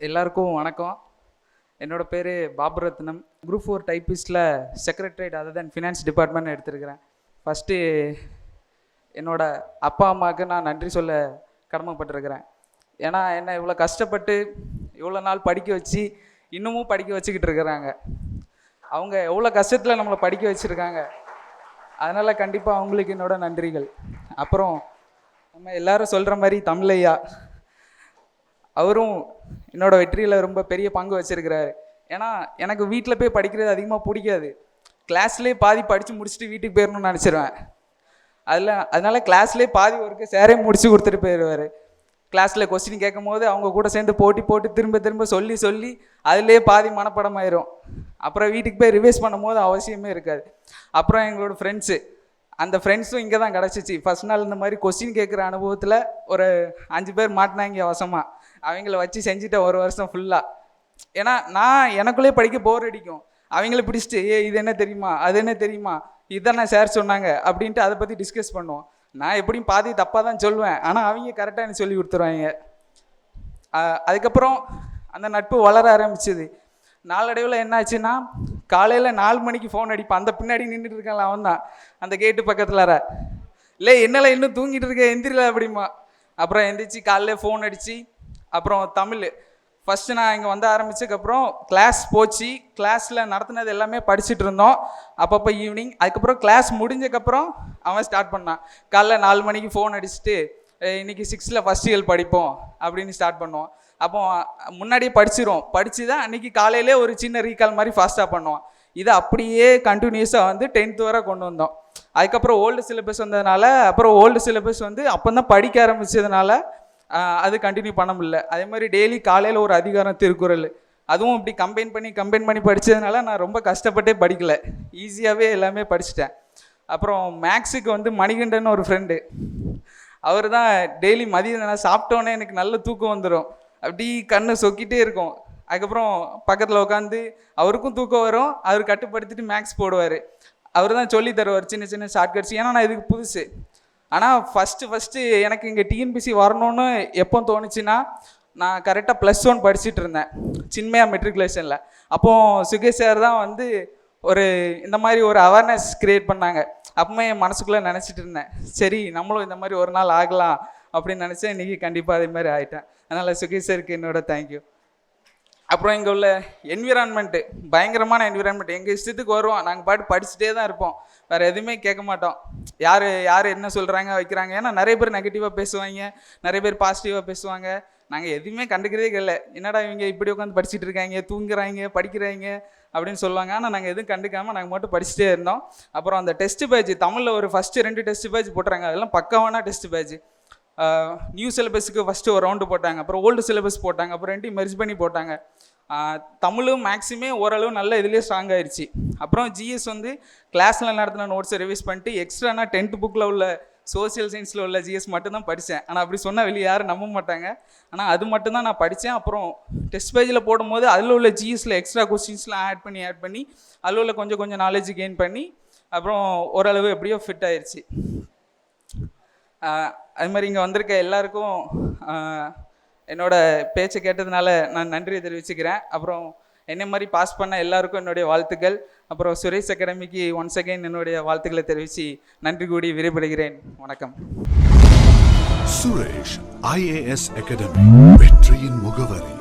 எல்லாருக்கும் வணக்கம். என்னோட பேர் பாபுரத்னம். குரூப் 4 டைப்பிஸ்டில் செக்ரட்டரியேட் அதர் தென் ஃபினான்ஸ் டிபார்ட்மெண்ட் எடுத்திருக்கிறேன். ஃபஸ்ட்டு என்னோட அப்பா அம்மாவுக்கு நான் நன்றி சொல்ல கடமைப்பட்டிருக்கிறேன். ஏன்னா என்னை இவ்வளோ கஷ்டப்பட்டு இவ்வளோ நாள் படிக்க வச்சு இன்னமும் படிக்க வச்சுக்கிட்டு இருக்கிறாங்க. அவங்க எவ்வளோ கஷ்டத்தில் நம்மளை படிக்க வச்சுருக்காங்க. அதனால் கண்டிப்பாக அவங்களுக்கு என்னோட நன்றிகள். அப்புறம் நம்ம எல்லோரும் சொல்கிற மாதிரி தமிழையா, அவரும் என்னோட வெற்றியில் ரொம்ப பெரிய பங்கு வச்சுருக்கிறாரு. ஏன்னா எனக்கு வீட்டில் போய் படிக்கிறது அதிகமாக பிடிக்காது. கிளாஸ்லேயே பாதி படித்து முடிச்சுட்டு வீட்டுக்கு போயிடணும்னு நினச்சிருவேன். அதனால கிளாஸ்லேயே பாதி ஒர்க்கு சாரே முடிச்சு கொடுத்துட்டு போயிடுவார். கிளாஸில் கொஸ்டின் கேட்கும் போது அவங்க கூட சேர்ந்து போட்டு திரும்ப திரும்ப சொல்லி அதுலேயே பாதி மனப்படம் ஆயிரும். அப்புறம் வீட்டுக்கு போய் ரிவைஸ் பண்ணும் போது அவசியமே இருக்காது. அப்புறம் எங்களோட ஃப்ரெண்ட்ஸு, அந்த ஃப்ரெண்ட்ஸும் இங்கே தான் கிடச்சிச்சு. ஃபஸ்ட் நாள் இந்த மாதிரி கொஸ்டின் கேட்குற அனுபவத்தில் ஒரு 5 பேர் மாட்டினாங்க வசமாக. அவங்கள வச்சு செஞ்சுட்டேன் 1 வருஷம் ஃபுல்லாக. ஏன்னா நான் எனக்குள்ளே படிக்க போர் அடிக்கும். அவங்கள பிடிச்சிட்டு இது என்ன தெரியுமா, அது என்ன தெரியுமா, இதுதான் நான் சார் சொன்னாங்க அப்படின்ட்டு அதை பற்றி டிஸ்கஸ் பண்ணுவோம். நான் எப்படியும் பாதி தப்பாக தான் சொல்லுவேன், ஆனால் அவங்க கரெக்டாக எனக்கு சொல்லி கொடுத்துருவாங்க. அதுக்கப்புறம் அந்த நட்பு வளர ஆரம்பிச்சுது. நாளடைவில் என்னாச்சுன்னா, காலையில் 4 மணிக்கு ஃபோன் அடிப்பான். அந்த பின்னாடி நின்றுட்டு இருக்கான்ல அவன் தான், அந்த கேட்டு பக்கத்தில். இல்லை என்னால் இன்னும் தூங்கிட்டு இருக்கேன், எந்திரில அப்படிமா. அப்புறம் எந்திரிச்சு காலையில் ஃபோன் அடித்து, அப்புறம் தமிழ் ஃபஸ்ட்டு நான் இங்கே வந்து ஆரம்பித்ததுக்கப்புறம் கிளாஸ் போச்சு. கிளாஸில் நடத்துனது எல்லாமே படிச்சுட்டு இருந்தோம் அப்பப்போ ஈவினிங். அதுக்கப்புறம் கிளாஸ் முடிஞ்சக்கப்புறம் அவன் ஸ்டார்ட் பண்ணான். காலைல 4 மணிக்கு ஃபோன் அடிச்சுட்டு, இன்றைக்கி 6th ஃபஸ்ட் இயர் படிப்போம் அப்படின்னு ஸ்டார்ட் பண்ணுவோம். அப்போ முன்னாடியே படித்து தான் அன்றைக்கி காலையிலே ஒரு சின்ன ரீகால் மாதிரி ஃபாஸ்ட்டாக பண்ணுவோம். இதை அப்படியே கண்டினியூஸாக வந்து 10th வரை கொண்டு வந்தோம். அதுக்கப்புறம் ஓல்டு சிலபஸ் வந்ததுனால, அப்புறம் ஓல்டு சிலபஸ் வந்து அப்போ தான் படிக்க ஆரம்பித்ததுனால அது கண்டினியூ பண்ண முடியல. அதே மாதிரி டெய்லி காலையில் ஒரு அதிகாரம் திருக்குறள், அதுவும் இப்படி கம்பைன் பண்ணி படித்ததுனால நான் ரொம்ப கஷ்டப்பட்டே படிக்கலை, ஈஸியாகவே எல்லாமே படிச்சுட்டேன். அப்புறம் மேக்ஸுக்கு வந்து மணிகண்டன் ஒரு ஃப்ரெண்டு, அவர் தான் டெய்லி மதியம் நான் சாப்பிட்டோன்னே எனக்கு நல்ல தூக்கம் வந்துடும், அப்படி கண்ணு சொக்கிட்டே இருக்கும். அதுக்கப்புறம் பக்கத்தில் உட்காந்து அவருக்கும் தூக்கம் வரும், அவர் கட்டுப்படுத்திட்டு மேக்ஸ் போடுவார். அவர் தான் சொல்லி தருவார் சின்ன சின்ன ஷார்ட்கட்ஸ். ஏன்னா நான் இதுக்கு புதுசு. ஆனால் ஃபஸ்ட்டு எனக்கு இங்கே டிஎன்பிசி வரணும்னு எப்போ தோணுச்சுன்னா, நான் கரெக்டாக +1 படிச்சுட்டு இருந்தேன் சின்மயா மெட்ரிகுலேஷனில். அப்போது சுகேஷ் சார் தான் வந்து இந்த மாதிரி ஒரு அவேர்னஸ் க்ரியேட் பண்ணாங்க. அப்போமே என் மனசுக்குள்ளே நினச்சிட்டு இருந்தேன், சரி நம்மளும் இந்த மாதிரி ஒரு நாள் ஆகலாம் அப்படின்னு நினச்சேன். இன்றைக்கி கண்டிப்பாக அதே மாதிரி ஆகிட்டேன். அதனால் சுகேஷ் சாருக்கு என்னோட தேங்க்யூ. அப்புறம் இங்கே உள்ள என்விரான்மெண்ட்டு பயங்கரமான என்விரான்மெண்ட். எங்கள் இஷ்டத்துக்கு வருவோம், நாங்கள் பாட்டு படிச்சுட்டே தான் இருப்போம், வேறு எதுவுமே கேட்க மாட்டோம். யார் என்ன சொல்கிறாங்க வைக்கிறாங்க. ஏன்னா நிறைய பேர் நெகட்டிவாக பேசுவாங்க, நிறைய பேர் பாசிட்டிவாக பேசுவாங்க. நாங்கள் எதுவுமே கண்டுக்கிறதே இல்லை. என்னடா இவங்க இப்படி உட்காந்து படிச்சுட்டு இருக்காங்க, தூங்குறாங்க, படிக்கிறாங்க அப்படின்னு சொல்லுவாங்க. ஆனால் நாங்கள் எதுவும் கண்டுக்காமல் நாங்கள் மட்டும் படிச்சுட்டே இருந்தோம். அப்புறம் அந்த டெஸ்ட் பேட்ச் தமிழில் ஒரு ஃபஸ்ட்டு 2 டெஸ்ட் பேட்ச் போட்டுறாங்க. அதெல்லாம் பக்காவான டெஸ்ட் பேட்ச். நியூ சிலபஸுக்கு ஃபஸ்ட்டு ஒரு ரவுண்டு போட்டாங்க, அப்புறம் ஓல்டு சிலபஸ் போட்டாங்க, அப்புறம் 2 மெர்ஜ் பண்ணி போட்டாங்க. தமிழும் மேக்ஸிமே ஓரளவு நல்ல இதுலேயே ஸ்ட்ராங் ஆயிடுச்சு. அப்புறம் ஜிஎஸ் வந்து கிளாஸில் நடத்தின நோட்ஸை ரிவைஸ் பண்ணிட்டு எக்ஸ்ட்ரா நான் 10th புக்கில் உள்ள சோசியல் சயின்ஸில் உள்ள ஜிஎஸ் மட்டும்தான் படித்தேன். ஆனால் அப்படி சொன்னால் வெளியே யாரும் நம்ப மாட்டாங்க. ஆனால் அது மட்டும்தான் நான் படித்தேன். அப்புறம் டெஸ்ட் பேஜில் போடும்போது அதில் உள்ள ஜிஎஸில் எக்ஸ்ட்ரா கொஸ்டின்ஸ்லாம் ஆட் பண்ணி அதில் உள்ள கொஞ்சம் நாலேஜ் கெயின் பண்ணி அப்புறம் ஓரளவு எப்படியோ ஃபிட் ஆயிடுச்சு. அது மாதிரி இங்கே வந்திருக்க எல்லாருக்கும் என்னோட பேச்சை கேட்டதுனால நான் நன்றியை தெரிவிச்சுக்கிறேன். அப்புறம் என்னை மாதிரி பாஸ் பண்ண எல்லாருக்கும் என்னுடைய வாழ்த்துக்கள். அப்புறம் சுரேஷ் அகாடமிக்கு ஒன்ஸ் அகைன் என்னுடைய வாழ்த்துக்களை தெரிவித்து நன்றி கூடி விடைபெறுகிறேன். வணக்கம். சுரேஷ் IAS அகாடமி, வெற்றியின் முகவரி.